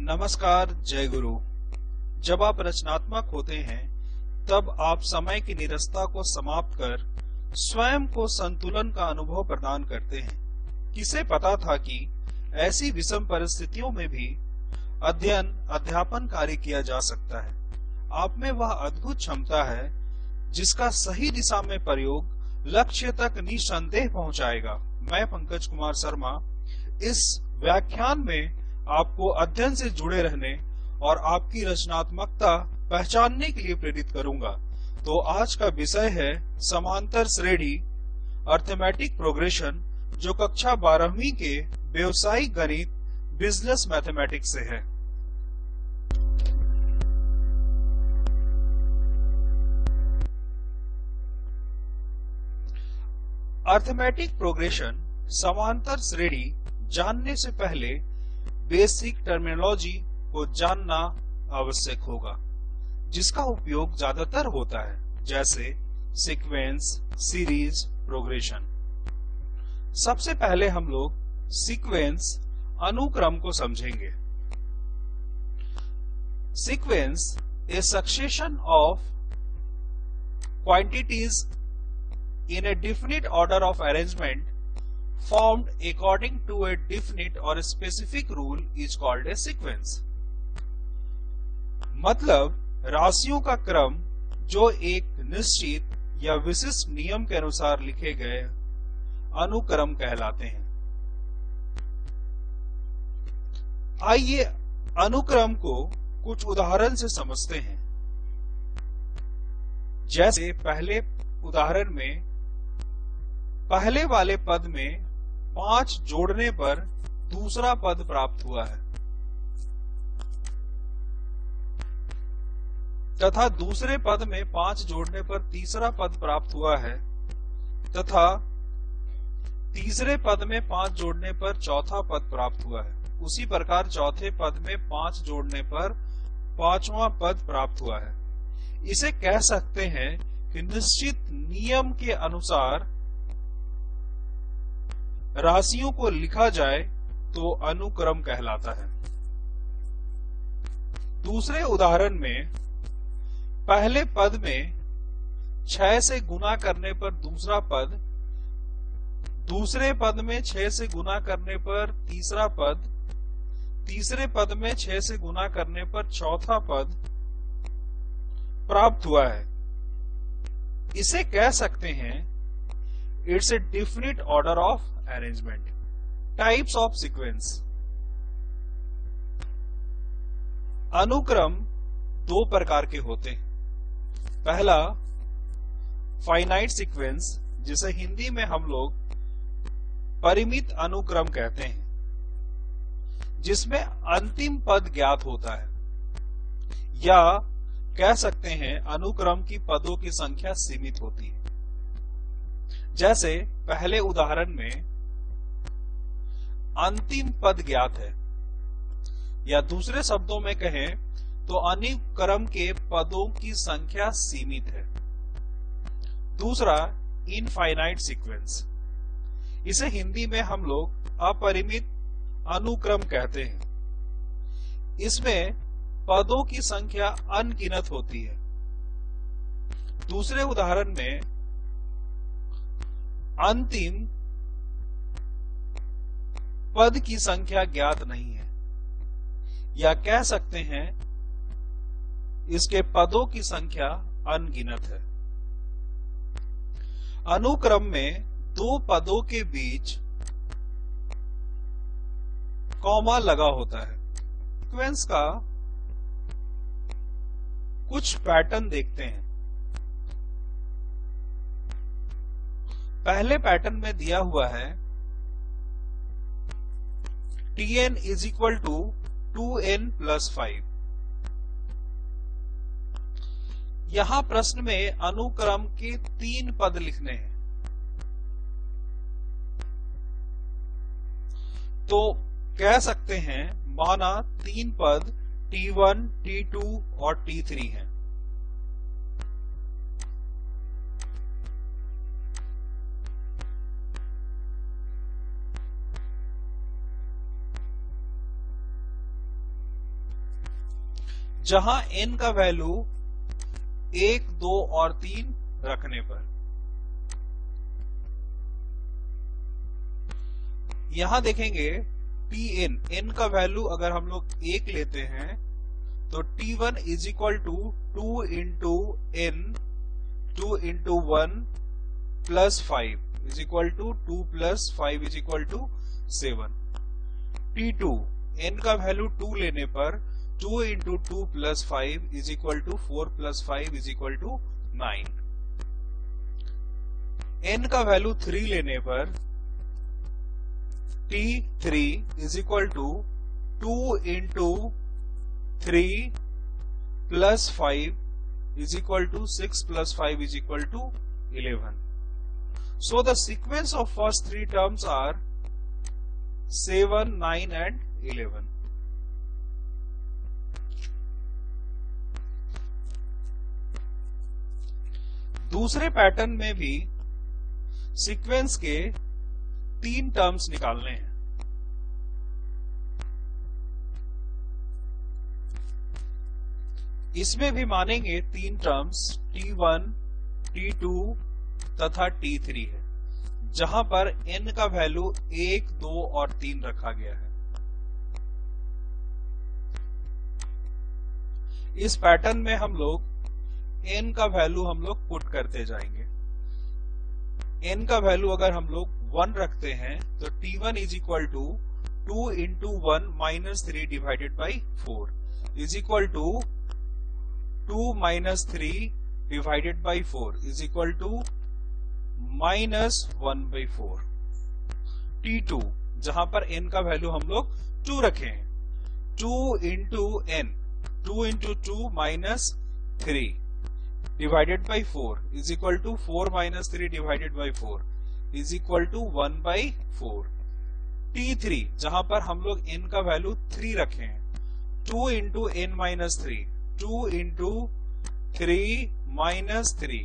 नमस्कार, जय गुरु। जब आप रचनात्मक होते हैं तब आप समय की नीरसता को समाप्त कर स्वयं को संतुलन का अनुभव प्रदान करते हैं। किसे पता था कि ऐसी विषम परिस्थितियों में भी अध्ययन अध्यापन कार्य किया जा सकता है। आप में वह अद्भुत क्षमता है जिसका सही दिशा में प्रयोग लक्ष्य तक निसंदेह पहुंचाएगा। मैं पंकज कुमार शर्मा इस व्याख्यान में आपको अध्ययन से जुड़े रहने और आपकी रचनात्मकता पहचानने के लिए प्रेरित करूंगा। तो आज का विषय है समांतर श्रेणी अर्थमेटिक प्रोग्रेशन, जो कक्षा 12वीं के व्यवसायिक गणित बिजनेस मैथमेटिक्स से है। अर्थमेटिक प्रोग्रेशन समांतर श्रेणी जानने से पहले बेसिक टर्मिनोलॉजी को जानना आवश्यक होगा, जिसका उपयोग ज्यादातर होता है, जैसे सीक्वेंस, सीरीज, प्रोग्रेशन। सबसे पहले हम लोग सीक्वेंस अनुक्रम को समझेंगे। Sequence A succession of quantities in a definite order of arrangement formed according to a definite or specific rule is called a sequence। मतलब राशियों का क्रम जो एक निश्चित या विशिष्ट नियम के अनुसार लिखे गए अनुक्रम कहलाते हैं। आइए अनुक्रम को कुछ उदाहरण से समझते हैं। जैसे पहले उदाहरण में पहले वाले पद में 5 जोड़ने पर दूसरा पद प्राप्त हुआ है, तथा दूसरे पद में 5 जोड़ने पर तीसरा पद प्राप्त हुआ है, तथा तीसरे पद में 5 जोड़ने पर चौथा पद प्राप्त हुआ है। उसी प्रकार चौथे पद में 5 जोड़ने पर पांचवा पद प्राप्त हुआ है। इसे कह सकते हैं कि निश्चित नियम के अनुसार राशियों को लिखा जाए तो अनुक्रम कहलाता है। दूसरे उदाहरण में पहले पद में 6 से गुना करने पर दूसरा पद, दूसरे पद में 6 से गुना करने पर तीसरा पद, तीसरे पद में 6 से गुना करने पर चौथा पद प्राप्त हुआ है। इसे कह सकते हैं it's a definite order of arrangement. Types of sequence. अनुक्रम 2 प्रकार के होते हैं। पहला फाइनाइट सीक्वेंस, जिसे हिंदी में हम लोग परिमित अनुक्रम कहते हैं, जिसमें अंतिम पद ज्ञात होता है, या कह सकते हैं अनुक्रम की पदों की संख्या सीमित होती है। जैसे पहले उदाहरण में अंतिम पद ज्ञात है, या दूसरे शब्दों में कहें तो अनुक्रम के पदों की संख्या सीमित है। दूसरा इनफाइनाइट सीक्वेंस, इसे हिंदी में हम लोग अपरिमित अनुक्रम कहते हैं। इसमें पदों की संख्या अनगिनत होती है। दूसरे उदाहरण में अंतिम पद की संख्या ज्ञात नहीं है, या कह सकते हैं इसके पदों की संख्या अनगिनत है। अनुक्रम में 2 पदों के बीच कॉमा लगा होता है। सीक्वेंस का कुछ पैटर्न देखते हैं। पहले पैटर्न में दिया हुआ है Tn is equal to 2n plus 5। यहां प्रश्न में अनुक्रम के 3 पद लिखने हैं, तो कह सकते हैं माना 3 पद T1, T2 और T3 हैं। जहां n का वैल्यू 1, 2 और 3 रखने पर। यहां देखेंगे Tn, n का वैल्यू अगर हम लोग 1 लेते हैं तो T1 is equal to 2 into n, 2 into 1 plus 5 is equal to 2 plus 5 is equal to 7। T2, n का वैल्यू 2 लेने पर 2 into 2 plus 5 is equal to 4 plus 5 is equal to 9। n का वैल्यू 3 लेने पर T3 is equal to 2 into 3 plus 5 is equal to 6 plus 5 is equal to 11. So the sequence of first three terms are 7, 9 and 11. दूसरे pattern में भी sequence के 3 terms निकालने हैं। इसमें भी मानेंगे 3 टर्म्स T1, T2 तथा T3 है, जहां पर n का वैल्यू 1, 2 और 3 रखा गया है। इस पैटर्न में हम लोग n का वैल्यू हम लोग पुट करते जाएंगे। n का वैल्यू अगर हम लोग 1 रखते हैं तो T1 is equal to 2 into 1 minus 3 divided by 4 is equal to 2 minus 3 divided by 4 is equal to minus 1 by 4। T2 जहां पर n का वैल्यू हम लोग 2 रखे हैं, 2 into n, 2 into 2 minus 3 divided by 4 is equal to 4 minus 3 divided by 4 is equal to 1 by 4। T3 जहां पर हम लोग n का वैल्यू 3 रखे हैं, 2 into n minus 3, 2 into 3 minus 3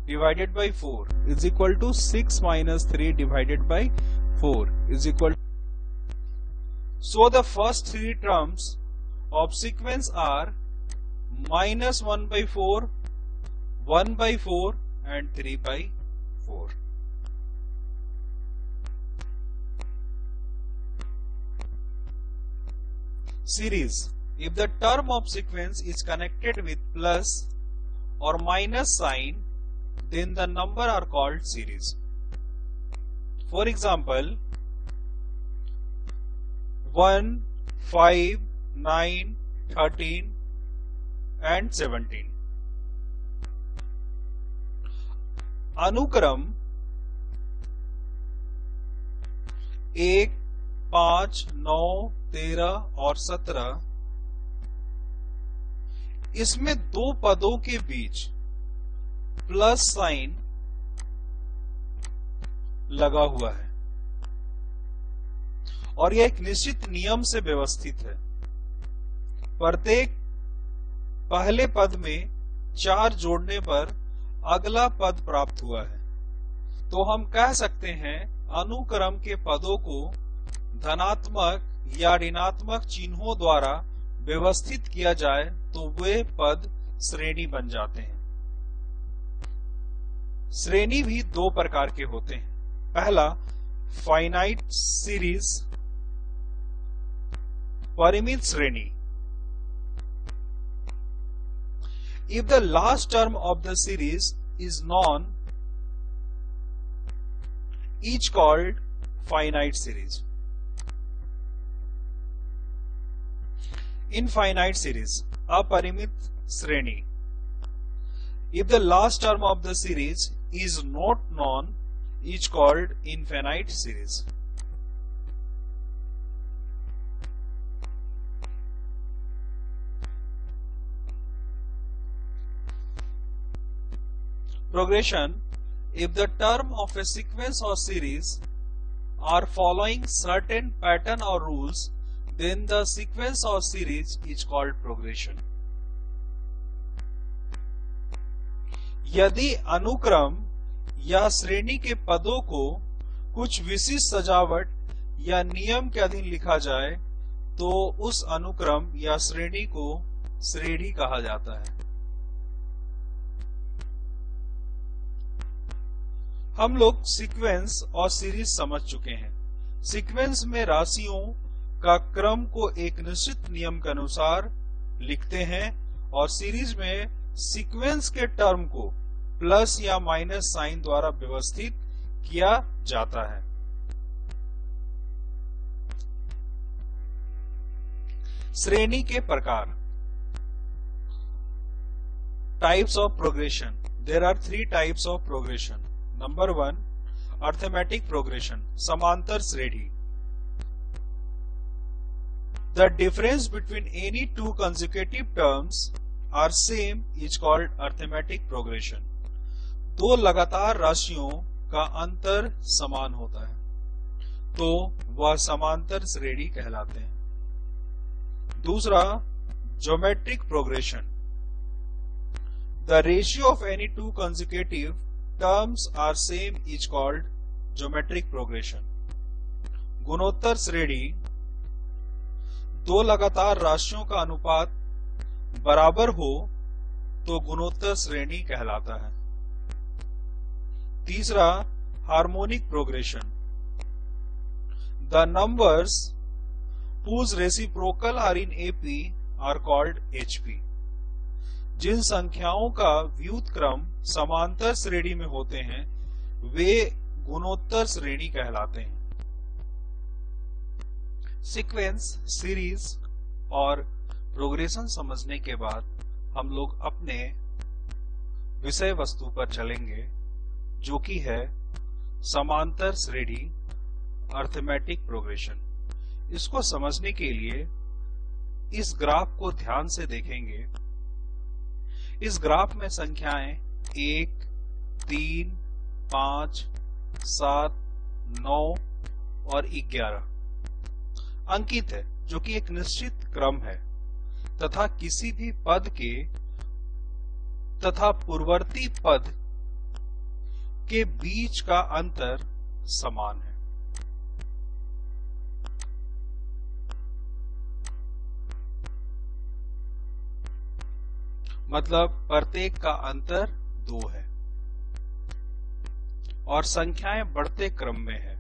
divided by 4 is equal टू 6 minus 3 divided by 4 is equal. So the first 3 terms of sequence are minus 1 by 4, 1 by 4 and 3 by 4. Series. If the term of sequence is connected with plus or minus sign, then the number are called series. For example, 1, 5, 9, 13 and 17. अनुक्रम 1, 5, 9, 13 और 17, इसमें 2 पदों के बीच plus sign लगा हुआ है और यह एक निश्चित नियम से व्यवस्थित है। प्रत्येक पहले पद में 4 जोड़ने पर अगला पद प्राप्त हुआ है, तो हम कह सकते हैं अनुक्रम के पदों को धनात्मक या ऋणात्मक चिन्हों द्वारा व्यवस्थित किया जाए तो वे पद श्रेणी बन जाते हैं। श्रेणी भी 2 प्रकार के होते हैं। पहला फाइनाइट सीरीज, परिमित श्रेणी। If the last term of the series is known, each called finite series. Infinite series, अपरिमित श्रेणी. If the last term of the series is not known, each called infinite series. Progression. If the term of a sequence or series are following certain pattern or rules, then the sequence or series is called progression. यदि अनुक्रम या श्रेणी के पदों को कुछ विशिष्ट सजावट या नियम के अधीन लिखा जाए तो उस अनुक्रम या श्रेणी को श्रेणी कहा जाता है। हम लोग सीक्वेंस और सीरीज समझ चुके हैं। सीक्वेंस में राशियों का क्रम को एक निश्चित नियम के अनुसार लिखते हैं और सीरीज में सीक्वेंस के टर्म को प्लस या माइनस साइन द्वारा व्यवस्थित किया जाता है। श्रेणी के प्रकार। Types of progression. There are 3 types of progression. Number 1, arithmetic progression, समांतर श्रेणी। The difference between any two consecutive terms are same is called arithmetic progression. दो लगातार राशियों का अंतर समान होता है तो वह समांतर श्रेणी कहलाते हैं। दूसरा, geometric progression. The ratio of any two consecutive terms are same is called geometric progression. गुणोत्तर श्रेणी। दो लगातार राशियों का अनुपात बराबर हो तो गुणोत्तर श्रेणी कहलाता है। तीसरा, harmonic progression. The numbers whose reciprocal are in AP are called HP. जिन संख्याओं का व्युत्क्रम समांतर श्रेणी में होते हैं वे गुणोत्तर श्रेणी कहलाते हैं। सीक्वेंस, सीरीज और प्रोग्रेशन समझने के बाद हम लोग अपने विषय वस्तु पर चलेंगे जो कि है समांतर श्रेणी, अर्थमेटिक प्रोग्रेशन। इसको समझने के लिए इस ग्राफ को ध्यान से देखेंगे। इस ग्राफ में संख्याएं 1, 3, 5, 7, 9 और 11 अंकित है जो कि एक निश्चित क्रम है तथा किसी भी पद के तथा पूर्ववर्ती पद के बीच का अंतर समान है। मतलब प्रत्येक का अंतर 2 है और संख्याएं बढ़ते क्रम में है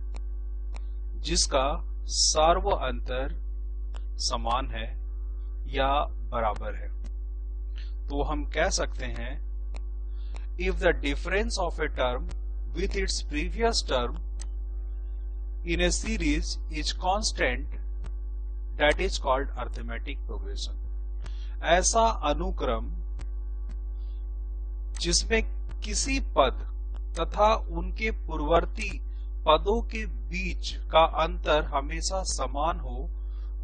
जिसका सार्व अंतर समान है या बराबर है। तो हम कह सकते हैं if the difference of a term with its previous term in a series is constant, that is called arithmetic progression. ऐसा अनुक्रम जिसमें किसी पद तथा उनके पूर्ववर्ती पदों के बीच का अंतर हमेशा समान हो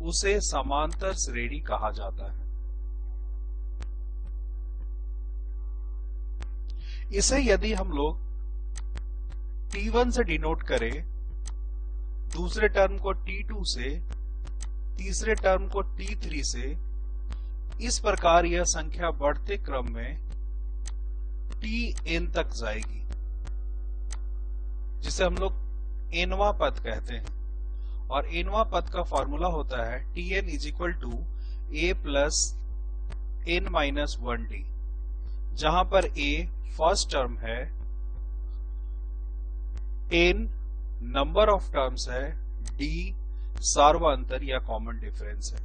उसे समांतर श्रेणी कहा जाता है। इसे यदि हम लोग T1 से डिनोट करें, दूसरे टर्म को T2 से, तीसरे टर्म को T3 से, इस प्रकार यह संख्या बढ़ते क्रम में Tn तक जाएगी जिसे हम लोग nवां पद कहते हैं और nवां पद का फॉर्मूला होता है Tn is equal to a plus n minus 1d, जहां पर a फर्स्ट टर्म है, n नंबर ऑफ टर्म्स है, d सार्वअंतर या कॉमन डिफरेंस है।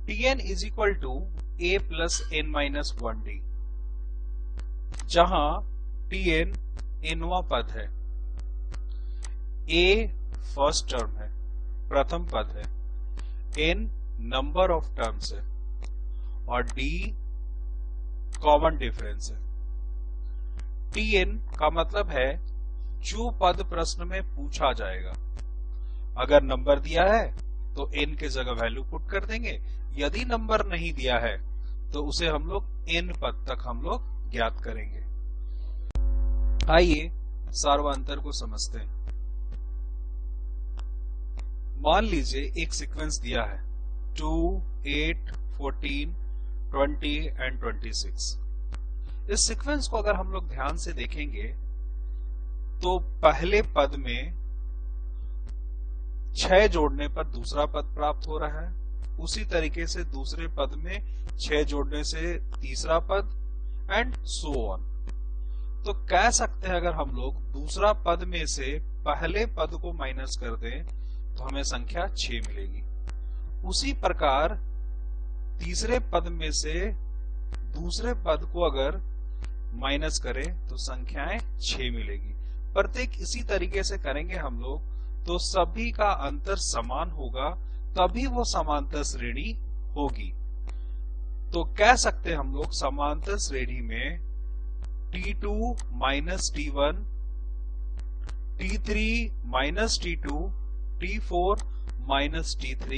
Tn is equal to a plus n minus 1d, जहां Tn nवां पद है, a फर्स्ट टर्म है, प्रथम पद है, n नंबर ऑफ टर्म्स है और d कॉमन डिफरेंस है। Tn का मतलब है जो पद प्रश्न में पूछा जाएगा। अगर नंबर दिया है तो n के जगह वैल्यू पुट कर देंगे, यदि नंबर नहीं दिया है तो उसे हम लोग n पद तक हम लोग ज्ञात करेंगे। आइए सार्वअंतर को समझते हैं। मान लीजिए एक सीक्वेंस दिया है 2, 8, 14, 20 एंड 26। इस सीक्वेंस को अगर हम लोग ध्यान से देखेंगे तो पहले पद में 6 जोड़ने पर दूसरा पद प्राप्त हो रहा है, उसी तरीके से दूसरे पद में 6 जोड़ने से तीसरा पद एंड सो ऑन। तो कह सकते हैं अगर हम लोग दूसरा पद में से पहले पद को माइनस कर दें तो हमें संख्या 6 मिलेगी। उसी प्रकार तीसरे पद में से दूसरे पद को अगर माइनस करें तो संख्याएं 6 मिलेगी। प्रत्येक इसी तरीके से करेंगे हम लोग तो सभी का अंतर समान होगा, तभी वो समांतर श्रेणी होगी। तो कह सकते हैं हम लोग समांतर श्रेणी में T2 minus T1, T3 minus T2, T4 minus T3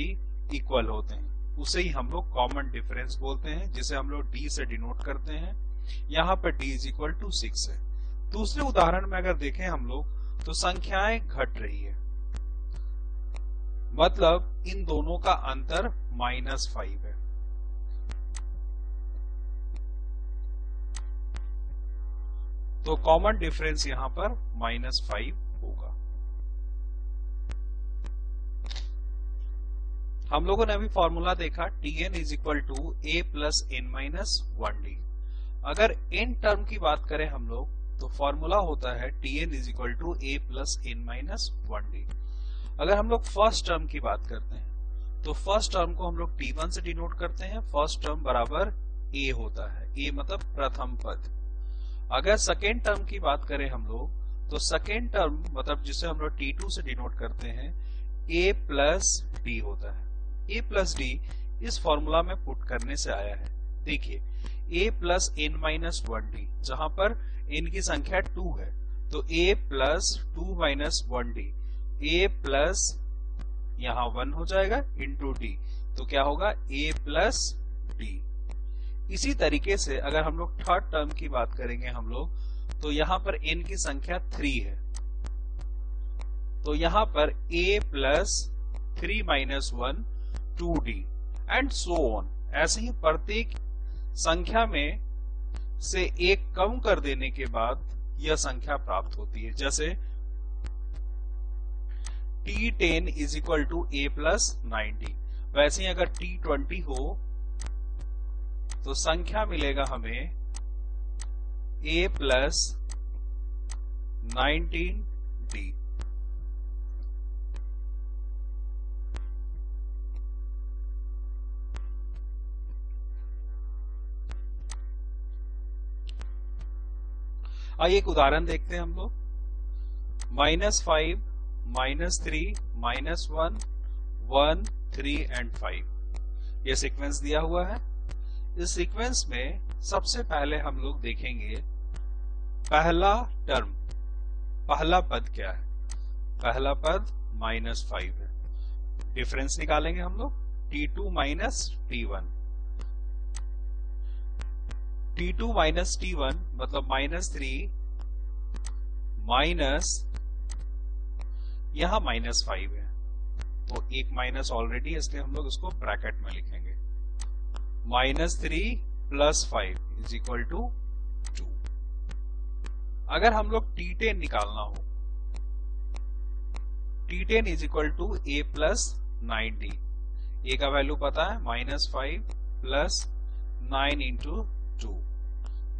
equal होते हैं। उसे ही हम लोग कॉमन डिफरेंस बोलते हैं, जिसे हम लोग D से डिनोट करते हैं। यहाँ पर D इज इक्वल टू 6 है। दूसरे उदाहरण में अगर देखें हम लोग तो संख्याएं घट रही है, मतलब इन दोनों का अंतर -5 है। तो कॉमन डिफरेंस यहां पर -5 होगा। हम लोगों ने अभी फॉर्मूला देखा Tn is equal to a plus n minus 1d। अगर n टर्म की बात करें हम लोग तो फॉर्मूला होता है Tn is equal to a plus n minus 1d। अगर हम लोग फर्स्ट टर्म की बात करते हैं तो फर्स्ट टर्म को हम लोग T1 से डिनोट करते हैं। फर्स्ट टर्म बराबर a होता है, a मतलब प्रथम पद। अगर सेकेंड टर्म की बात करें हम लोग तो सेकेंड टर्म मतलब जिसे हम लोग T2 से डिनोट करते हैं a प्लस d होता है। a प्लस d इस फॉर्मूला में पुट करने से आया है। देखिए a plus n minus 1d, जहां पर n की संख्या 2 है तो a plus 2 minus 1d, a plus यहां 1 हो जाएगा इंटू d, तो क्या होगा a प्लस d। इसी तरीके से अगर हम लोग थर्ड टर्म की बात करेंगे हम लोग तो यहां पर n की संख्या 3 है तो यहां पर a plus 3 minus 1 2d and so on. ऐसे ही प्रत्येक संख्या में से एक कम कर देने के बाद यह संख्या प्राप्त होती है। जैसे T10 is equal to a plus 90, वैसे ही अगर T20 हो तो संख्या मिलेगा हमें a प्लस 19d। आइए एक उदाहरण देखते हैं हम लोग। -5, -3, -1, 1, 3 एंड 5 ये सीक्वेंस दिया हुआ है। इस सीक्वेंस में सबसे पहले हम लोग देखेंगे पहला टर्म, पहला पद क्या है। पहला पद -5 है। डिफरेंस निकालेंगे हम लोग T2 minus T1। T2 minus T1 मतलब -3 माइनस यहां -5 है तो एक माइनस ऑलरेडी, इसलिए हम लोग इसको ब्रैकेट में लिखेंगे। -3 प्लस 5 इज इक्वल टू 2। अगर हम लोग T10 निकालना हो, T10 is equal to a plus 9d। a का वैल्यू पता है -5 plus 9 into 2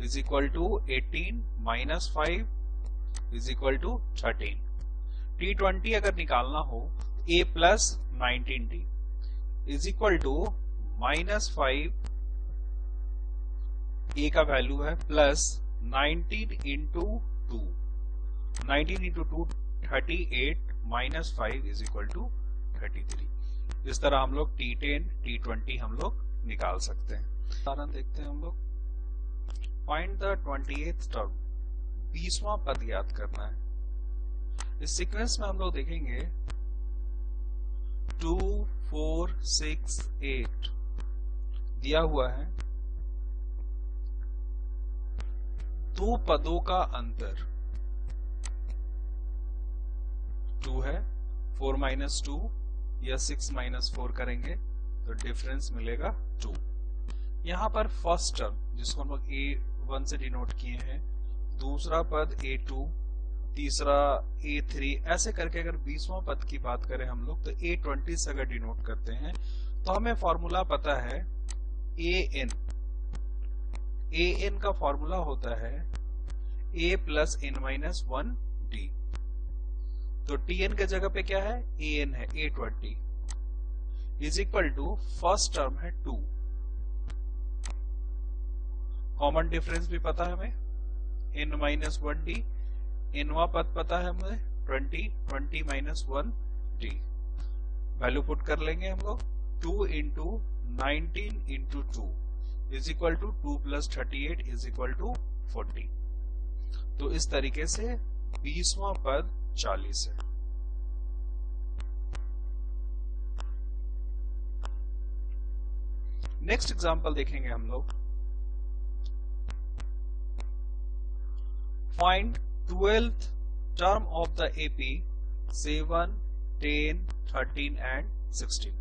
is equal to 18 minus 5 is equal to 13। T20 अगर निकालना हो a plus 19d is equal to -5, a का वैल्यू है plus 19 into 2, 19 into 2 38 minus 5 is equal to 33। इस तरह हम लोग T10 T20 हम लोग निकाल सकते हैं। उदाहरण देखते हैं हम लोग। फाइंड द 28th टर्म, 20वां पद याद करना है। इस सीक्वेंस में हम लोग देखेंगे 2, 4, 6, 8 दिया हुआ है। दो पदों का अंतर 2 है। 4 माइनस 2 या 6 माइनस 4 करेंगे तो डिफरेंस मिलेगा 2। यहां पर फर्स्ट टर्म जिसको हम लोग A1 से डिनोट किए हैं, दूसरा पद A2, तीसरा A3, ऐसे करके अगर 20वां पद की बात करें हम लोग तो A20 से अगर डिनोट करते हैं तो हमें फॉर्मूला पता है an का फॉर्मूला होता है a plus n minus 1 d। तो tn के जगह पे क्या है, an है a20 is equal to first term है 2, कॉमन डिफरेंस भी पता है हमें n माइनस 1d, nवा पद पता है हमें 20 माइनस 1d। वैल्यू पुट कर लेंगे हम लोग, 2 into 19 into 2 is equal to 2 plus 38 is equal to 40। तो इस तरीके से 20वां पद 40 है। नेक्स्ट एग्जांपल देखेंगे हम लोग। Find 12th term of the AP 7, 10, 13 and 16।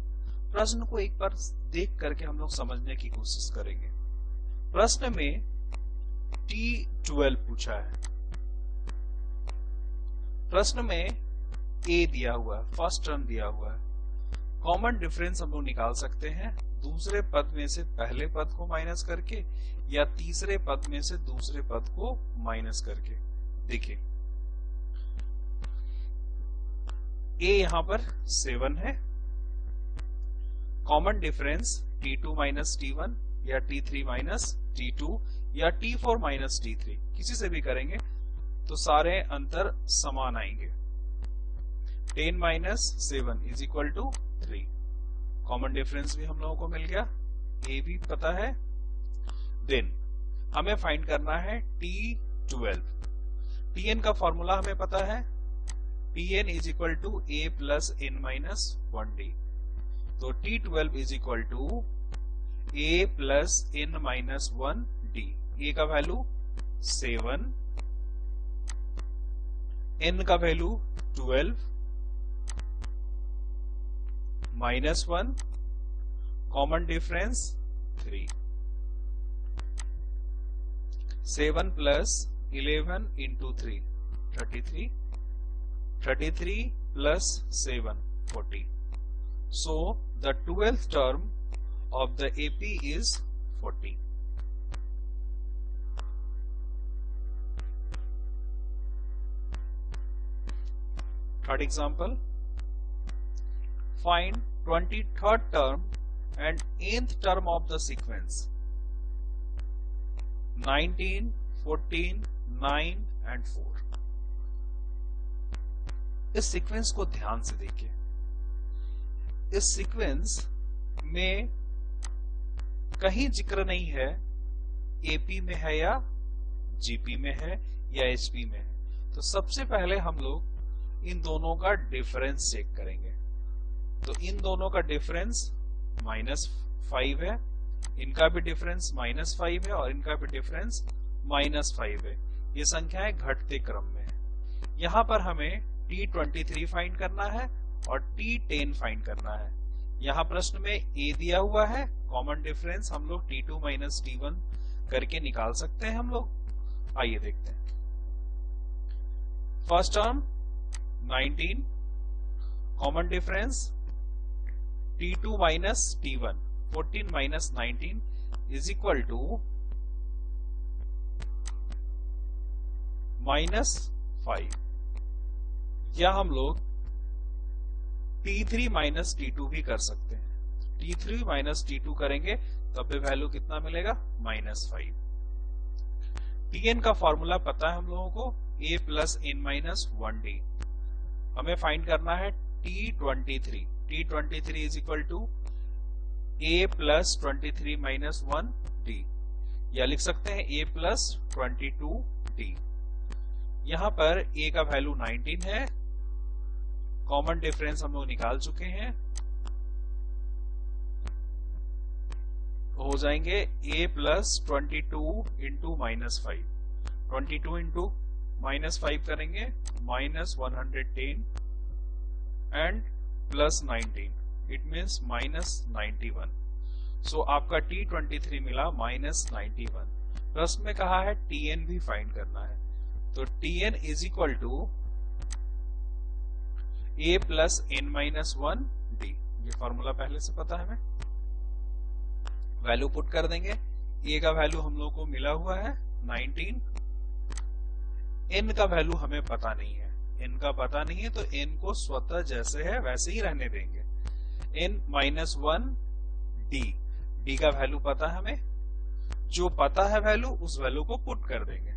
प्रश्न को एक बार देख करके हम लोग समझने की कोशिश करेंगे। प्रश्न में T12 पूछा है। प्रश्न में A दिया हुआ है, फर्स्ट टर्म दिया हुआ है। कॉमन डिफरेंस हम लोग निकाल सकते हैं दूसरे पद में से पहले पद को माइनस करके या तीसरे पद में से दूसरे पद को माइनस करके। देखिए A यहां पर 7 है, common difference T2 minus T1 या T3 माइनस T2 या T4 माइनस T3 किसी से भी करेंगे तो सारे अंतर समान आएंगे। 10 minus 7 is equal to 3, common difference भी हम लोगों को मिल गया, A भी पता है। देन हमें फाइंड करना है T12। Tn का फॉर्मूला हमें पता है, Tn is equal to A plus n minus 1d। तो T12 is equal to A plus n minus 1d। A का वैल्यू 7, n का value 12 minus 1, common difference 3। 7 plus 11 into 3 33, 33 plus 7 40. So the 12th term of the AP is 40. Third example, find 23rd term and nth term of the sequence 19, 14, 9 and 4. इस sequence को ध्यान से देखिए। इस sequence में कहीं जिक्र नहीं है एपी में है या जीपी में है या एचपी में है। तो सबसे पहले हम लोग इन दोनों का डिफरेंस चेक करेंगे। तो इन दोनों का डिफरेंस -5 है, इनका भी डिफरेंस -5 है और इनका भी डिफरेंस -5 है। ये संख्याएं घटते क्रम में है। यहां पर हमें T23 फाइंड करना है और T10 फाइंड करना है। यहां प्रश्न में A दिया हुआ है, कॉमन डिफरेंस हम लोग T2 माइनस T1 करके निकाल सकते हैं हम लोग। आइए देखते हैं। First term 19, common difference T2 minus T1 14 minus 19 is equal to -5। या हम लोग T3 माइनस T2 भी कर सकते हैं। T3 माइनस T2 करेंगे तब भी वैल्यू कितना मिलेगा, -5। Tn का फॉर्मूला पता है हम लोगों को, A plus n minus 1d। हमें फाइंड करना है T23। T23 is equal to A plus 23 minus 1d, या लिख सकते हैं A प्लस 22d। यहां पर A का वैल्यू 19 है, कॉमन डिफरेंस हम लोग निकाल चुके हैं। हो जाएंगे A प्लस 22 इंटू -5, 22 इंटू -5 करेंगे -110 एंड प्लस 19, इट मीन्स -91। सो आपका T23 मिला -91। प्रश्न में कहा है Tn भी फाइंड करना है। तो Tn is equal to A plus n minus 1d। ये फॉर्मूला पहले से पता है हमें। वैल्यू पुट कर देंगे, ए का वैल्यू हम लोग को मिला हुआ है 19, एन का वैल्यू हमें पता नहीं है, एन का पता नहीं है तो एन को स्वतः जैसे है वैसे ही रहने देंगे। n -1 d, d का वैल्यू पता है हमें, जो पता है वैल्यू उस वैल्यू को पुट कर देंगे।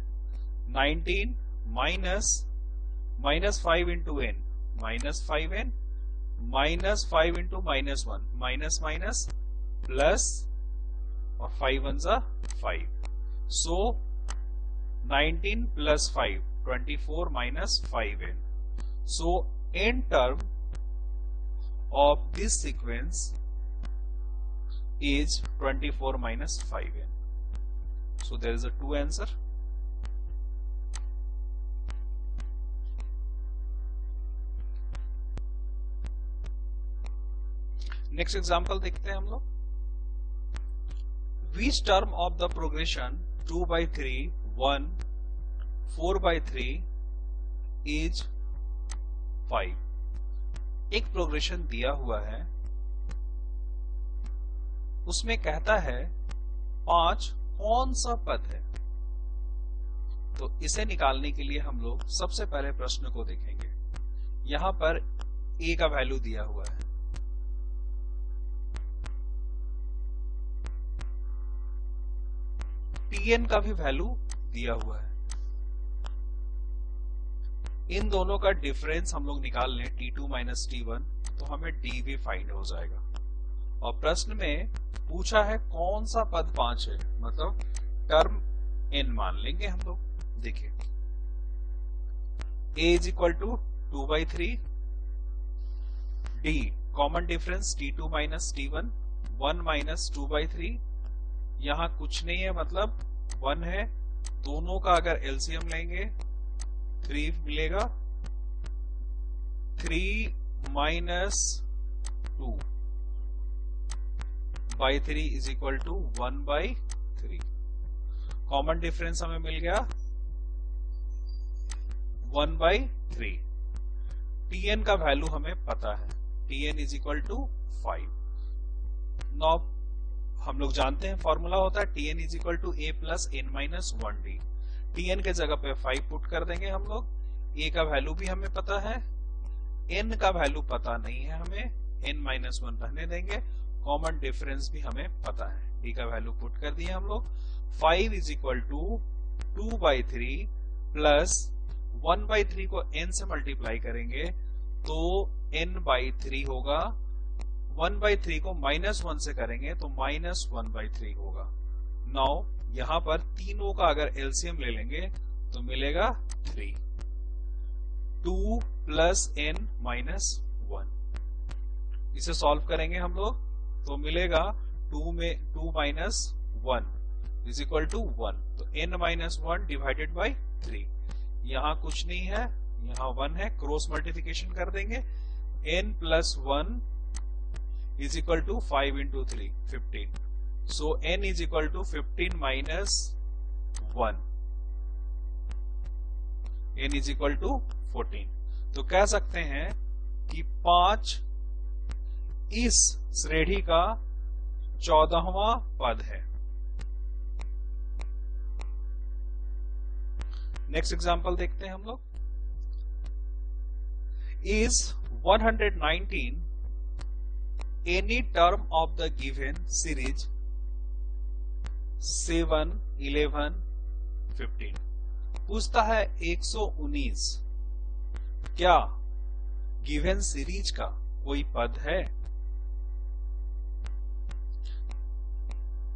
19 minus 5 into n, -5n, -5 into -1, minus minus plus, और 5 1 जा 5, सो 19 plus 5 24 minus 5n, so n term of this sequence is 24 minus 5n, so there is a 2 answer. Next example देखते हैं हम लोग। Which term of the progression 2/3 1 4/3 is 5? एक progression दिया हुआ है, उसमें कहता है 5 कौन सा पद है। तो इसे निकालने के लिए हम लोग सबसे पहले प्रश्न को देखेंगे। यहां पर a का वैल्यू दिया हुआ है, tn का भी वैल्यू दिया हुआ है, इन दोनों का डिफरेंस हम लोग निकाल लें t2 माइनस t1, तो हमें d भी फाइंड हो जाएगा। और प्रश्न में पूछा है कौन सा पद 5 है, मतलब टर्म n मान लेंगे हम लोग। देखिए a is equal to 2/3, d common difference t2 minus t1, 1 minus 2/3, यहां कुछ नहीं है मतलब 1 है, दोनों का अगर एलसीएम लेंगे 3 मिलेगा, 3 minus 2/3 is equal to 1/3, common difference हमें मिल गया 1/3। tn का वैल्यू हमें पता है, tn is equal to 5। Now हम लोग जानते हैं फॉर्मूला होता है tn is equal to a plus n minus 1d। tn के जगह पे 5 पुट कर देंगे हम लोग, a का वैल्यू भी हमें पता है, n का वैल्यू पता नहीं है हमें, n माइनस 1 रहने देंगे, कॉमन डिफरेंस भी हमें पता है, d का वैल्यू पुट कर दिए हम लोग। 5 इज इक्वल टू 2/3 प्लस 1/3 को n से मल्टीप्लाई करेंगे तो n/3 होगा, 1/3 को -1 से करेंगे तो -1/3 होगा। नाउ यहां पर तीनों का अगर एलसीएम ले लेंगे तो मिलेगा 3, 2 प्लस n माइनस 1। इसे सॉल्व करेंगे हम लोग तो मिलेगा 2 माइनस 1 इज इक्वल टू 1, तो n माइनस 1 डिवाइडेड बाई 3, यहां कुछ नहीं है, यहां 1 है, क्रॉस मल्टीप्लिकेशन कर देंगे, n plus 1 is equal to 5 into 3 15, so n is equal to 15 minus 1, n is equal to 14। तो कह सकते हैं कि 5 इस श्रेणी का 14वां पद है। नेक्स्ट एग्जांपल देखते हैं हम लोग। Is 119 any term of the given series 7, 11, 15? पूछता है 119 क्या गिवन सीरीज का कोई पद है?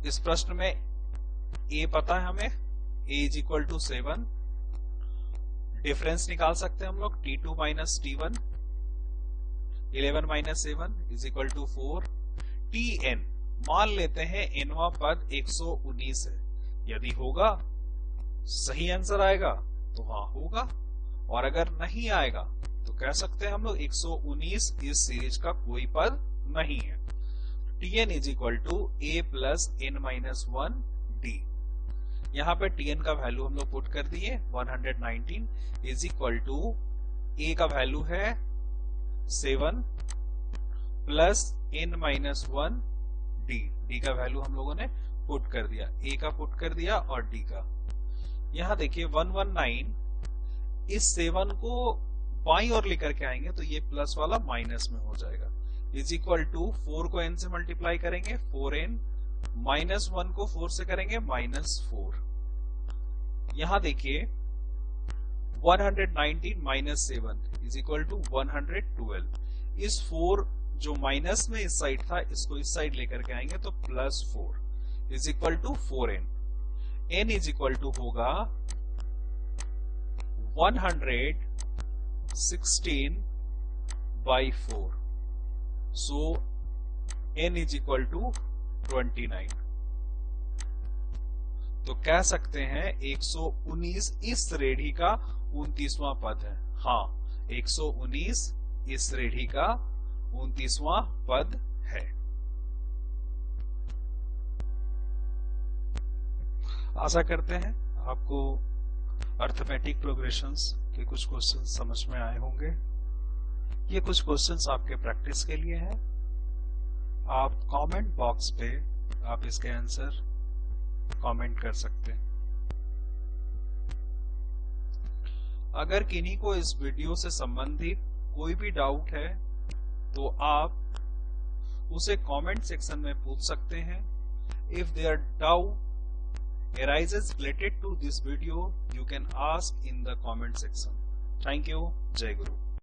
इस प्रश्न में a पता है हमें, a is equal to 7, difference निकाल सकते हैं हम लोग t2 minus t1, 11 minus 7 is equal to 4, tn मान लेते हैं nवां पद 119 है, यदि होगा सही आंसर आएगा तो हाँ होगा, और अगर नहीं आएगा तो कह सकते हैं हम लोग 119 इस सीरीज का कोई पद नहीं है। tn is equal to a plus n minus 1 d, यहाँ पे tn का वैल्यू हम लोग पुट कर दिए 119 इज इक्वल टू a का वैल्यू है 7 plus n minus 1 d। d का वैल्यू हम लोगों ने पुट कर दिया, a का पुट कर दिया और d का। यहां देखिए 119, इस 7 को बाईं ओर लेकर के आएंगे तो ये प्लस वाला माइनस में हो जाएगा, इज इक्वल टू 4 को n से मल्टीप्लाई करेंगे 4n, माइनस 1 को 4 से करेंगे माइनस 4। यहां देखिए 119 माइनस 7 इज इक्वल टू 112। इस 4 जो माइनस में इस साइड था इसको इस साइड लेकर के आएंगे तो plus 4 is equal to 4n। n is equal to होगा 116 by 4, so n is equal to 29। तो कह सकते हैं 119 इस रेढ़ी का 29वां पद है। हाँ, 119 इस रेढ़ी का 29वां पद है। आशा करते हैं आपको अर्थमेटिक प्रोग्रेशंस के कुछ क्वेश्चंस समझ में आए होंगे। ये कुछ क्वेश्चंस आपके प्रैक्टिस के लिए हैं। आप कमेंट बॉक्स पे आप इसके आंसर कमेंट कर सकते हैं। अगर किन्हीं को इस वीडियो से संबंधित कोई भी डाउट है तो आप उसे कमेंट सेक्शन में पूछ सकते हैं। If their doubt arises related to this video, you can ask in the comment section. Thank you. Jai Guru.